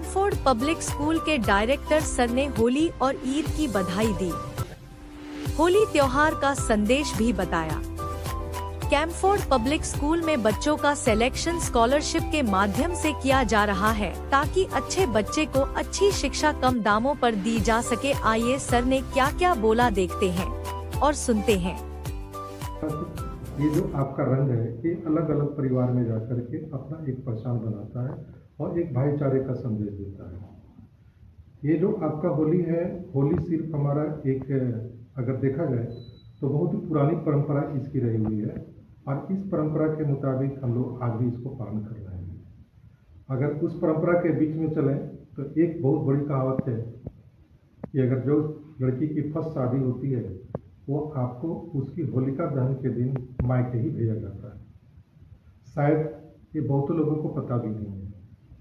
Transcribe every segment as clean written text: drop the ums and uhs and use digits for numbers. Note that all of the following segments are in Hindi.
कैम्पफोर्ड पब्लिक स्कूल के डायरेक्टर सर ने होली और ईद की बधाई दी। होली त्योहार का संदेश भी बताया। कैम्पफोर्ड पब्लिक स्कूल में बच्चों का सिलेक्शन स्कॉलरशिप के माध्यम से किया जा रहा है ताकि अच्छे बच्चे को अच्छी शिक्षा कम दामों पर दी जा सके। आइए सर ने क्या क्या बोला देखते हैं और सुनते हैं। ये जो आपका रंग है ये अलग अलग परिवार में जाकर के अपना एक पहचान बनाता है और एक भाईचारे का संदेश देता है। ये जो आपका होली है, होली सिर्फ हमारा एक अगर देखा जाए तो बहुत ही पुरानी परंपरा इसकी रही हुई है और इस परंपरा के मुताबिक हम लोग आज भी इसको पालन कर रहे हैं। अगर उस परंपरा के बीच में चलें तो एक बहुत बड़ी कहावत है कि अगर जो लड़की की फर्स्ट शादी होती है वो आपको उसकी होलिका दहन के दिन मायके ही भेजा जाता है। शायद ये बहुत लोगों को पता भी नहीं है।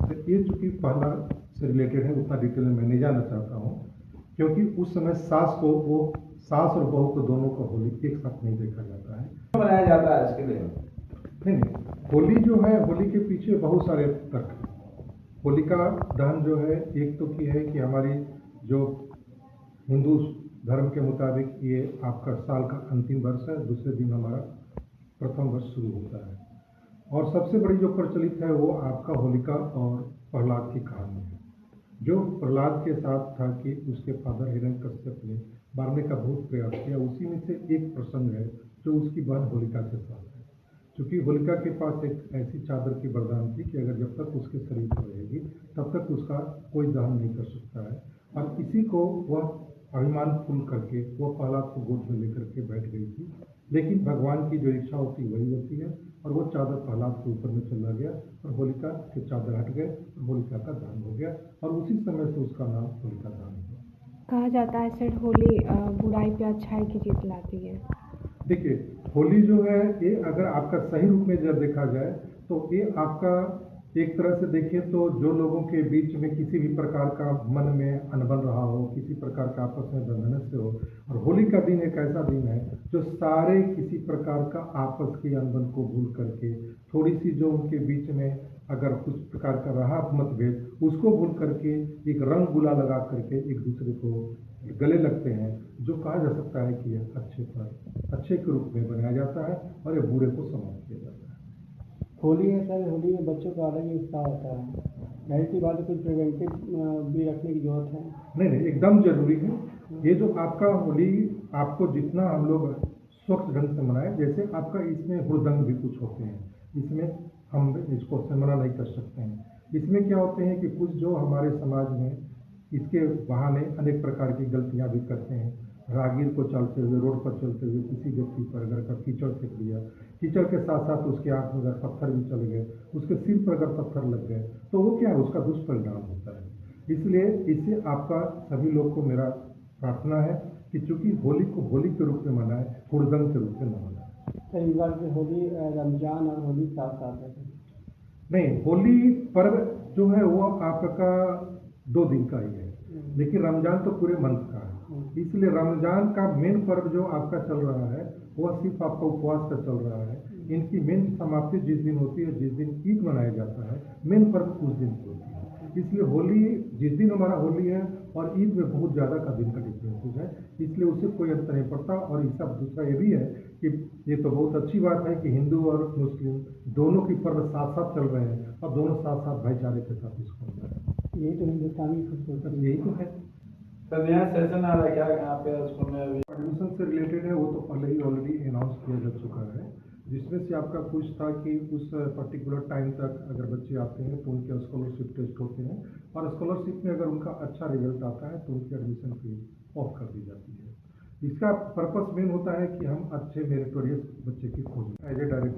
तो ये चूँकि पहला से रिलेटेड है, उतना डिटेल में मैं नहीं जाना चाहता हूँ, क्योंकि उस समय सास और बहू को दोनों का होली एक साथ नहीं देखा जाता है। मनाया जाता है इसके लिए नहीं, होली जो है, होली के पीछे बहुत सारे तर्क हैं। होलिका दहन जो है, एक तो की है कि हमारी जो हिंदू धर्म के मुताबिक ये आपका साल का अंतिम वर्ष है, दूसरे दिन हमारा प्रथम वर्ष शुरू होता है। और सबसे बड़ी जो प्रचलित है वो आपका होलिका और प्रहलाद की कहानी है, जो प्रहलाद के साथ था कि उसके फादर हिरण्यकश्यप ने मारने का बहुत प्रयास किया। उसी में से एक प्रसंग है जो उसकी बहन होलिका के साथ है। क्योंकि होलिका के पास एक ऐसी चादर की वरदान थी कि अगर जब तक उसके शरीर पर रहेगी तब तक उसका कोई दहन नहीं कर सकता है। और इसी को वह अभिमान फूल करके वो प्रहलाद को गोद में लेकर के बैठ गई थी। लेकिन भगवान की जो इच्छा होती वही होती है और वो चादर प्रहलाद के ऊपर में चला गया और होलिका के चादर हट गए और होलिका का दहन हो गया और उसी समय से उसका नाम होलिका दहन हुआ। कहा जाता है सर होली बुराई पे अच्छाई की जीत लाती है। देखिए, होली जो है ये अगर आपका सही रूप में जब देखा जाए तो ये आपका एक तरह से देखिए तो जो लोगों के बीच में किसी भी प्रकार का मन में अनबन रहा हो, किसी प्रकार का आपस में बंधनस्य हो, और होली का दिन एक ऐसा दिन है जो सारे किसी प्रकार का आपस की अनबन को भूल करके, थोड़ी सी जो उनके बीच में अगर कुछ प्रकार का रहा मतभेद उसको भूल करके एक रंग गुलाल लगा करके एक दूसरे को गले लगते हैं, जो कहा जा सकता है कि यह अच्छे के रूप में बनाया जाता है और ये बुरे को समाप्त किया जाता है। होली है सर, होली में बच्चों का अलग ही उत्साह होता है। जाहिर सी बात है, कुछ प्रिवेंटिव भी रखने की जरूरत है। नहीं, एकदम जरूरी है। ये जो आपका होली आपको जितना हम लोग स्वच्छ ढंग से मनाएं, जैसे आपका इसमें हुड़दंग भी कुछ होते हैं, इसमें हम इसको मना नहीं कर सकते हैं। इसमें क्या होते हैं कि कुछ जो हमारे समाज में इसके बहाने अनेक प्रकार की गलतियां भी करते हैं। राहगीर को चलते हुए, रोड पर चलते हुए किसी व्यक्ति पर अगर का कीचड़ फेंक दिया, कीचड़ के साथ साथ उसके आँख में अगर पत्थर भी चले गए, उसके सिर पर अगर पत्थर लग गए तो वो क्या है, उसका दुष्परिणाम होता है। इसलिए इससे आपका सभी लोग को मेरा प्रार्थना है कि चूंकि होली को होली के रूप में मनाएं, हुड़दंग के रूप में न मनाएं। सर इस बार से होली रमजान और होली साथ साथ है? नहीं, होली पर्व जो है वो आपका 2 दिन का ही है, लेकिन रमजान तो पूरे मंथ का है। इसलिए रमजान का मेन पर्व जो आपका चल रहा है वह सिर्फ आपका उपवास का चल रहा है। इनकी मेन समाप्ति जिस दिन होती है, जिस दिन ईद मनाया जाता है, मेन पर्व उस दिन होती है। इसलिए होली जिस दिन हमारा होली है और ईद में बहुत ज़्यादा का दिन का डिफरेंसेज है, इसलिए उससे कोई अंतर नहीं पड़ता। और इसका दूसरा ये भी है कि ये तो बहुत अच्छी बात है कि हिंदू और मुस्लिम दोनों की पर्व साथ साथ चल रहे हैं और दोनों साथ साथ भाईचारे के साथ इसको हो रहे हैं। यही तो हिंदुस्तानी खूबसूरती, यही तो है। सर नया सेशन आ रहा है क्या यहाँ पे स्कूल में? अभी एडमिशन से रिलेटेड है, वो तो पहले ही ऑलरेडी अनाउंस किया जा चुका है, जिसमें से आपका कुछ था कि उस पर्टिकुलर टाइम तक अगर बच्चे आते हैं तो उनके स्कॉलरशिप टेस्ट होते हैं और स्कॉलरशिप में अगर उनका अच्छा रिजल्ट आता है तो उनकी एडमिशन फीस ऑफ कर दी जाती है। इसका पर्पस मेन होता है कि हम अच्छे मेरिटोरियस बच्चे की खोज एज ए डायरेक्ट